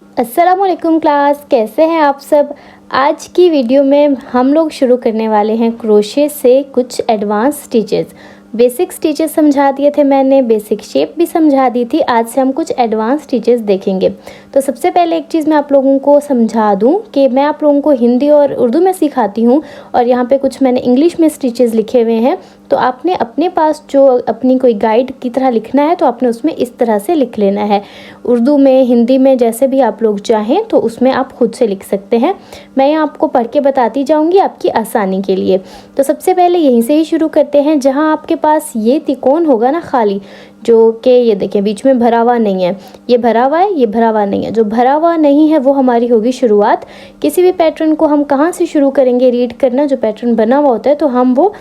अस्सलामुअलैकुम क्लास, कैसे हैं आप सब। आज की वीडियो में हम लोग शुरू करने वाले हैं क्रोशे से कुछ एडवांस स्टिचेस। बेसिक स्टिचेस समझा दिए थे मैंने, बेसिक शेप भी समझा दी थी। आज से हम कुछ एडवांस स्टिचेस देखेंगे। तो सबसे पहले एक चीज़ मैं आप लोगों को समझा दूं कि मैं आप लोगों को हिंदी और उर्दू में सिखाती हूं और यहाँ पे कुछ मैंने इंग्लिश में स्टिचेस लिखे हुए हैं। तो आपने अपने पास जो अपनी कोई गाइड की तरह लिखना है तो आपने उसमें इस तरह से लिख लेना है। उर्दू में, हिंदी में, जैसे भी आप लोग चाहें तो उसमें आप खुद से लिख सकते हैं। मैं यहाँ आपको पढ़ के बताती जाऊँगी आपकी आसानी के लिए। तो सबसे पहले यहीं से ही शुरू करते हैं, जहाँ आपके पास ये त्रिकोण होगा ना खाली, जो कि ये देखें बीच में भरा हुआ नहीं है, ये भरा हुआ है, ये भरा हुआ नहीं है। जो भरा हुआ नहीं है वो हमारी होगी शुरुआत। किसी भी पैटर्न को हम कहाँ से शुरू करेंगे रीड करना, जो पैटर्न बना हुआ होता है तो हम वो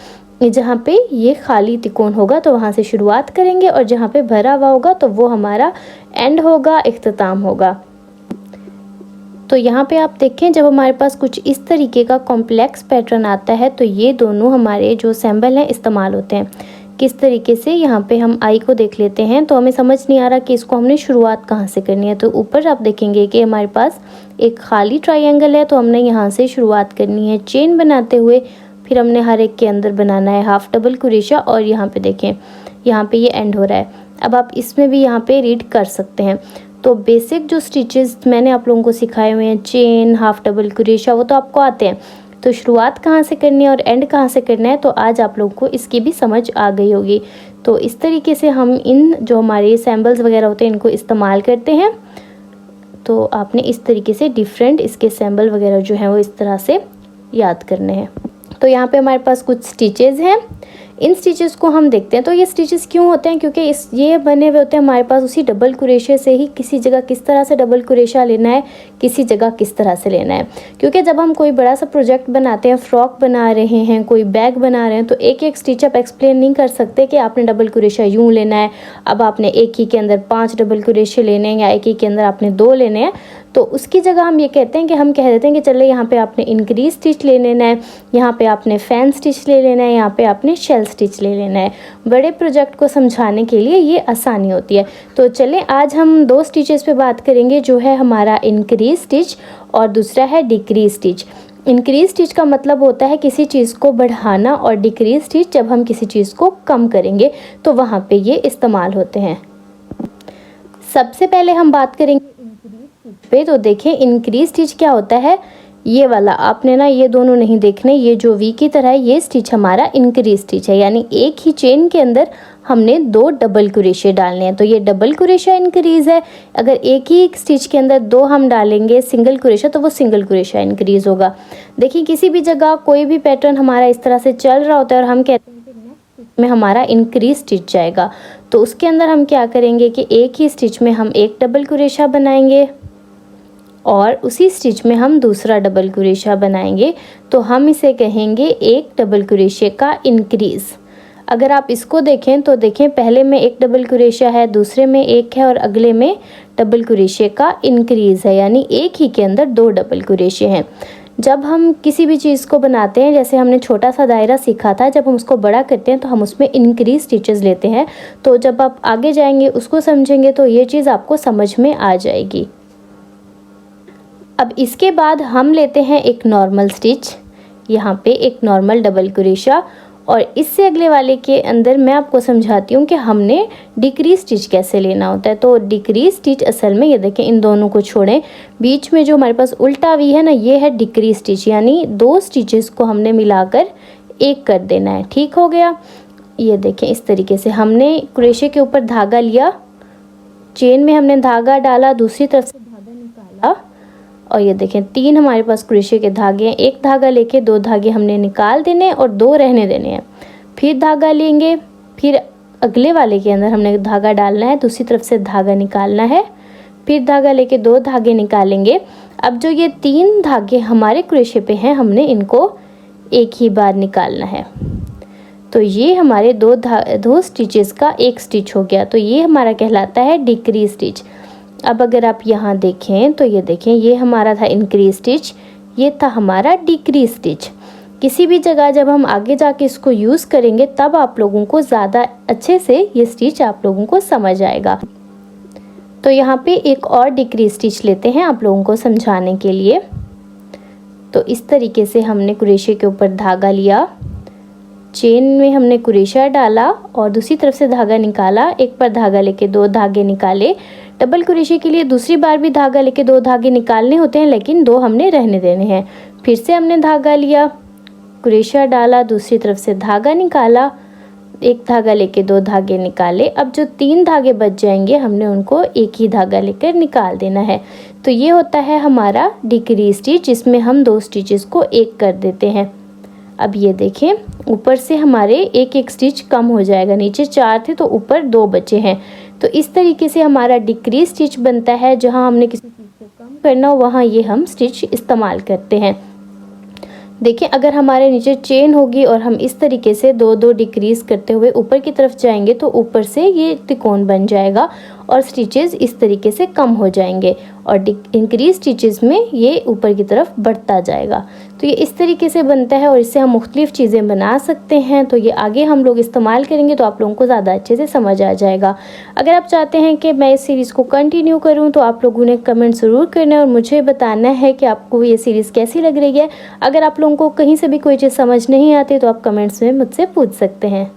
जहाँ पे ये खाली त्रिकोण होगा तो वहाँ से शुरुआत करेंगे, और जहाँ पे भरा हुआ होगा तो वो हमारा एंड होगा, इख्तिताम होगा। तो यहाँ पे आप देखें, जब हमारे पास कुछ इस तरीके का कॉम्प्लेक्स पैटर्न आता है तो ये दोनों हमारे जो सिंबल हैं इस्तेमाल होते हैं। किस तरीके से, यहाँ पे हम आई को देख लेते हैं तो हमें समझ नहीं आ रहा कि इसको हमने शुरुआत कहाँ से करनी है। तो ऊपर आप देखेंगे कि हमारे पास एक खाली ट्रायंगल है, तो हमने यहाँ से शुरुआत करनी है चेन बनाते हुए। फिर हमने हर एक के अंदर बनाना है हाफ डबल क्रोशा, और यहाँ पे देखें यहाँ पे ये एंड हो रहा है। अब आप इसमें भी यहाँ पे रीड कर सकते हैं। तो बेसिक जो स्टिचेस मैंने आप लोगों को सिखाए हुए हैं, चेन, हाफ डबल क्रोशा, वो तो आपको आते हैं। तो शुरुआत कहाँ से करनी है और एंड कहाँ से करना है, तो आज आप लोगों को इसकी भी समझ आ गई होगी। तो इस तरीके से हम इन जो हमारे सैम्बल्स वगैरह होते हैं इनको इस्तेमाल करते हैं। तो आपने इस तरीके से डिफरेंट इसके सैम्बल वगैरह जो हैं वो इस तरह से याद करने हैं। तो यहाँ पे हमारे पास कुछ स्टिचेस हैं। इन स्टिचेस को हम देखते हैं। तो ये स्टिचेस क्यों होते हैं, क्योंकि ये बने हुए होते हैं हमारे पास उसी डबल क्रोशे से ही। किसी जगह किस तरह से डबल क्रोशा लेना है, किसी जगह किस तरह से लेना है। क्योंकि जब हम कोई बड़ा सा प्रोजेक्ट बनाते हैं, फ्रॉक बना रहे हैं, कोई बैग बना रहे हैं, तो एक एक स्टिच आप एक्सप्लेन नहीं कर सकते कि आपने डबल क्रोशा यूँ लेना है, अब आपने एक ही के अंदर 5 डबल क्रोशे लेने हैं या एक ही के अंदर आपने 2 लेने हैं। तो उसकी जगह हम ये कहते हैं कि हम कह देते हैं कि चले यहाँ पे आपने इंक्रीज स्टिच ले लेना है, यहाँ पे आपने फैन स्टिच ले लेना है, यहाँ पे आपने शेल स्टिच ले लेना है। बड़े प्रोजेक्ट को समझाने के लिए ये आसानी होती है। तो चलें आज हम 2 स्टिचेस पे बात करेंगे, जो है हमारा इंक्रीज स्टिच और दूसरा है डिक्रीज स्टिच। इंक्रीज स्टिच का मतलब होता है किसी चीज़ को बढ़ाना, और डिक्रीज स्टिच जब हम किसी चीज़ को कम करेंगे तो वहाँ पे ये इस्तेमाल होते हैं। सबसे पहले हम बात करेंगे पे। तो देखें इंक्रीज स्टिच क्या होता है, ये वाला आपने ना ये दोनों नहीं देखने, ये जो वी की तरह है ये स्टिच हमारा इंक्रीज स्टिच है, यानी एक ही चेन के अंदर हमने 2 डबल क्रोशे डालने हैं। तो ये डबल क्रोशा इंक्रीज है। अगर एक ही स्टिच के अंदर 2 हम डालेंगे सिंगल क्रोशा तो वो सिंगल क्रोशा इंक्रीज होगा। देखिए किसी भी जगह कोई भी पैटर्न हमारा इस तरह से चल रहा होता है और हम कहते हैं में हमारा इंक्रीज स्टिच जाएगा, तो उसके अंदर हम क्या करेंगे कि एक ही स्टिच में हम एक डबल क्रोशा बनाएंगे और उसी स्टिच में हम दूसरा डबल क्रोशा बनाएंगे। तो हम इसे कहेंगे एक डबल क्रोशे का इंक्रीज। अगर आप इसको देखें तो देखें पहले में एक डबल क्रोशा है, दूसरे में एक है और अगले में डबल क्रोशे का इंक्रीज है, यानी एक ही के अंदर 2 डबल क्रोशे हैं। जब हम किसी भी चीज़ को बनाते हैं, जैसे हमने छोटा सा दायरा सीखा था, जब हम उसको बड़ा करते हैं तो हम उसमें इंक्रीज स्टिचेस लेते हैं। तो जब आप आगे जाएंगे उसको समझेंगे तो ये चीज़ आपको समझ में आ जाएगी। अब इसके बाद हम लेते हैं एक नॉर्मल स्टिच, यहाँ पे एक नॉर्मल डबल क्रोशा, और इससे अगले वाले के अंदर मैं आपको समझाती हूँ कि हमने डिक्रीज स्टिच कैसे लेना होता है। तो डिक्रीज स्टिच असल में ये देखें, इन दोनों को छोड़ें, बीच में जो हमारे पास उल्टा वी है ना, ये है डिक्रीज स्टिच, यानी 2 स्टिचेस को हमने मिलाकर एक कर देना है। ठीक हो गया। ये देखें इस तरीके से हमने क्रोशे के ऊपर धागा लिया, चेन में हमने धागा डाला, दूसरी तरफ से धागा निकाला, और ये देखें 3 हमारे पास क्रोशे के धागे हैं। एक धागा लेके 2 धागे हमने निकाल देने और 2 रहने देने हैं। फिर धागा लेंगे, फिर अगले वाले के अंदर हमने धागा डालना है, दूसरी तरफ से धागा निकालना है, फिर धागा लेके 2 धागे निकालेंगे। अब जो ये 3 धागे हमारे क्रोशे पे हैं हमने इनको एक ही बार निकालना है। तो ये हमारे 2 स्टिचेस का एक स्टिच हो गया। तो ये हमारा कहलाता है डिक्रीज स्टिच। अब अगर आप यहाँ देखें तो ये देखें, ये हमारा था इंक्रीज स्टिच, ये था हमारा डिक्रीज स्टिच। किसी भी जगह जब हम आगे जाके इसको यूज़ करेंगे तब आप लोगों को ज़्यादा अच्छे से ये स्टिच आप लोगों को समझ आएगा। तो यहाँ पे एक और डिक्रीज स्टिच लेते हैं आप लोगों को समझाने के लिए। तो इस तरीके से हमने क्रोशे के ऊपर धागा लिया, चेन में हमने क्रोशा डाला और दूसरी तरफ से धागा निकाला, एक बार धागा लेके 2 धागे निकाले। डबल क्रोशे के लिए दूसरी बार भी धागा लेके 2 धागे निकालने होते हैं, लेकिन 2 हमने रहने देने हैं। फिर से हमने धागा लिया, क्रोशा डाला, दूसरी तरफ से धागा निकाला, एक धागा लेके 2 धागे निकाले। अब जो 3 धागे बच जाएंगे हमने उनको एक ही धागा लेकर निकाल देना है। तो ये होता है हमारा डिक्रीज स्टिच, जिसमें हम 2 स्टिचेस को एक कर देते हैं। अब ये देखें, ऊपर से हमारे एक एक स्टिच कम हो जाएगा, नीचे 4 थे तो ऊपर 2 बचे हैं। तो इस तरीके से हमारा डिक्रीज स्टिच बनता है। जहाँ हमने किसी चीज़ को कम करना हो वहाँ ये हम स्टिच इस्तेमाल करते हैं। देखिए, अगर हमारे नीचे चेन होगी और हम इस तरीके से 2-2 डिक्रीज करते हुए ऊपर की तरफ जाएंगे तो ऊपर से ये त्रिकोण बन जाएगा और स्टिचेस इस तरीके से कम हो जाएंगे और इंक्रीज स्टिचेस में ये ऊपर की तरफ बढ़ता जाएगा। तो ये इस तरीके से बनता है और इससे हम मुख्तलिफ चीज़ें बना सकते हैं। तो ये आगे हम लोग इस्तेमाल करेंगे तो आप लोगों को ज़्यादा अच्छे से समझ आ जाएगा। अगर आप चाहते हैं कि मैं इस सीरीज़ को कंटिन्यू करूँ तो आप लोगों ने कमेंट ज़रूर करना है और मुझे बताना है कि आपको ये सीरीज़ कैसी लग रही है। अगर आप लोगों को कहीं से भी कोई चीज़ समझ नहीं आती तो आप कमेंट्स में मुझसे पूछ सकते हैं।